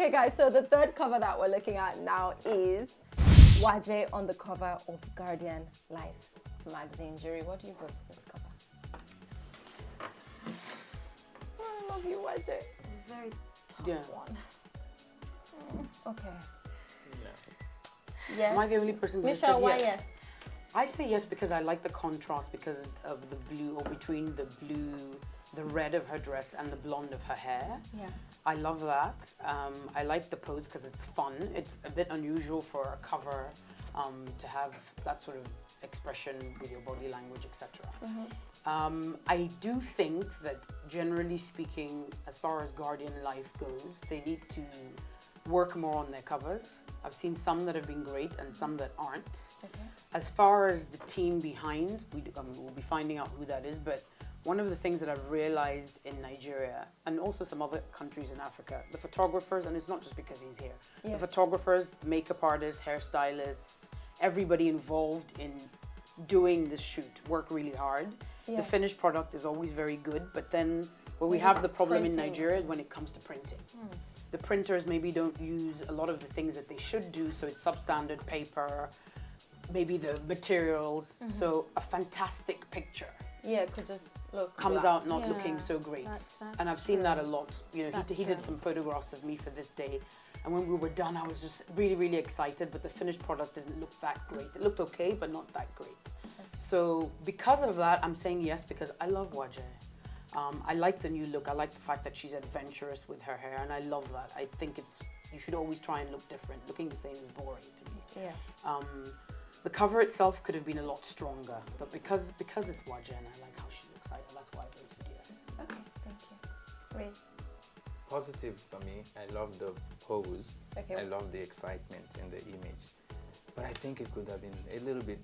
Okay, guys, so the third cover that we're looking at now is Waje on the cover of Guardian Life magazine. Jury, what do you vote to this cover? Oh, I love you, Waje. It's a very tough one. Okay. Yeah. Yes. Am I the only person who Michelle, said why yes? yes? I say yes because I like the contrast because of the blue, or between the blue, the red of her dress and the blonde of her hair. Yeah. I love that. I like the pose because it's fun. It's a bit unusual for a cover to have that sort of expression with your body language, etc. I do think that generally speaking, as far as Guardian Life goes, they need to work more on their covers. I've seen some that have been great and some that aren't. Okay. As far as the team behind, we'll be finding out who that is, but one of the things that I've realized in Nigeria and also some other countries in Africa, the photographers, and it's not just because he's here, the photographers, makeup artists, hairstylists, everybody involved in doing this shoot work really hard. Yeah. The finished product is always very good, but then where we have the problem in printing Nigeria is when it comes to printing. The printers maybe don't use a lot of the things that they should do, so it's substandard paper, maybe the materials, so a fantastic picture Yeah, it could just look comes black. out not looking so great. That's And I've seen that a true. lot. You know, That's he did true. some photographs of me for this day, and when we were done, I was just really, really excited, but the finished product didn't look that great. It looked okay, but not that great. So because of that, I'm saying yes, because I love Waje. I like the new look. I like the fact that she's adventurous with her hair, and I love that. I think you should always try and look different. Looking the same is boring to me. Yeah. The cover itself could have been a lot stronger, but because it's Waje and I like how she looks, that's why I voted yes. Okay, thank you. Reze. Positives for me. I love the pose. Okay. I love the excitement in the image. But I think it could have been a little bit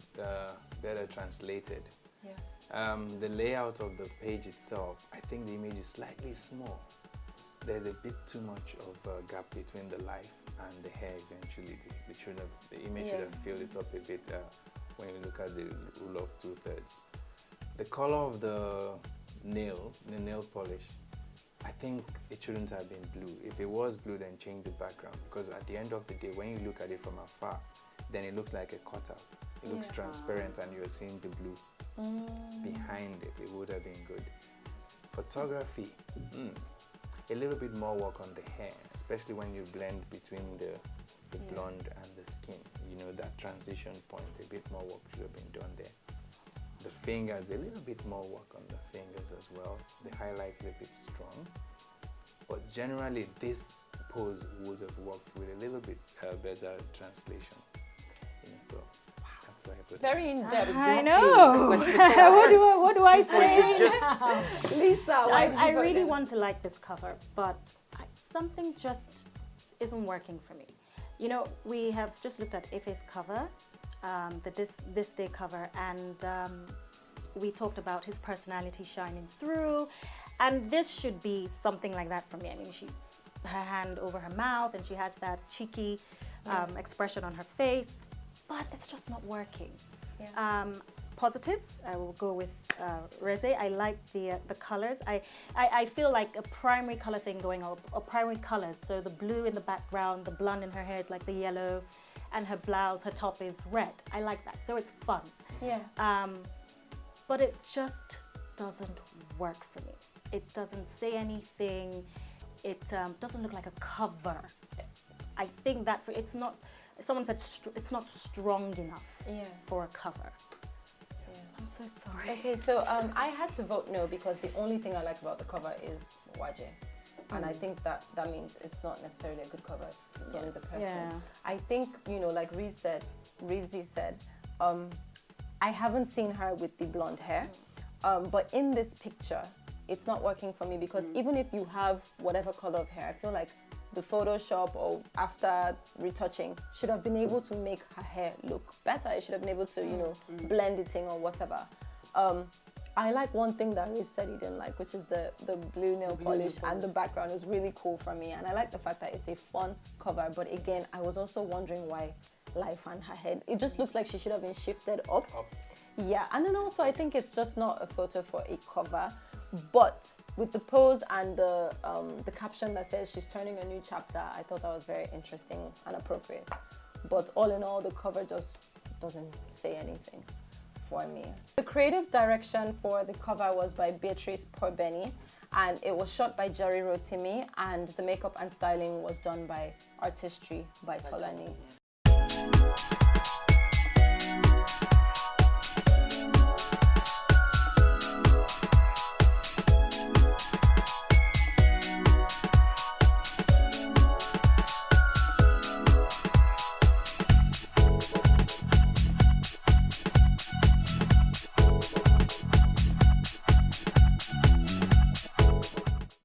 better translated. Yeah. The layout of the page itself, I think the image is slightly small. There's a bit too much of a gap between the life and the hair eventually. The image should have filled it up a bit when you look at the rule of 2/3. The color of the nails, the nail polish, I think it shouldn't have been blue. If it was blue, then change the background, because at the end of the day, when you look at it from afar, then it looks like a cutout. It looks transparent and you're seeing the blue behind it. It would have been good. Photography, a little bit more work on the hair, especially when you blend between the blonde and the skin. You know, that transition point, a bit more work should have been done there. The fingers, a little bit more work on the fingers as well. The highlights a bit strong. But generally, this pose would have worked with a little bit better translation. You know, so that's why I put Very in-depth. I know. what do I say? Lisa, why did you I vote really them? want to like this cover, but something just isn't working for me. You know, we have just looked at Ife's cover, the this day cover, and we talked about his personality shining through, and this should be something like that for me. I mean, she's her hand over her mouth, and she has that cheeky expression on her face, but it's just not working. Yeah. Positives, I will go with Reze. I like the colors. I feel like a primary color thing going on, or primary colors. So the blue in the background, the blonde in her hair is like the yellow, and her blouse, her top is red. I like that. So it's fun. Yeah. But it just doesn't work for me. It doesn't say anything. It doesn't look like a cover. I think that it's not. Someone said it's not strong enough for a cover. I'm so sorry. Okay, so I had to vote no because the only thing I like about the cover is Waje. And I think that means it's not necessarily a good cover, it's only the person. Yeah. I think, you know, like Reze said, I haven't seen her with the blonde hair, but in this picture, it's not working for me because even if you have whatever color of hair, I feel like the Photoshop or after retouching should have been able to make her hair look better. It should have been able to, you know, blend it in or whatever. I like one thing that Reze said he didn't like, which is the blue nail polish, and the background is really cool for me. And I like the fact that it's a fun cover. But again, I was also wondering why life and her head. It just looks like she should have been shifted up. Yeah, and then also I think it's just not a photo for a cover. But with the pose and the caption that says she's turning a new chapter, I thought that was very interesting and appropriate. But all in all, the cover just doesn't say anything for me. The creative direction for the cover was by Beatrice Porbeni, and it was shot by Jerry Rotimi, and the makeup and styling was done by Artistry by Tolani.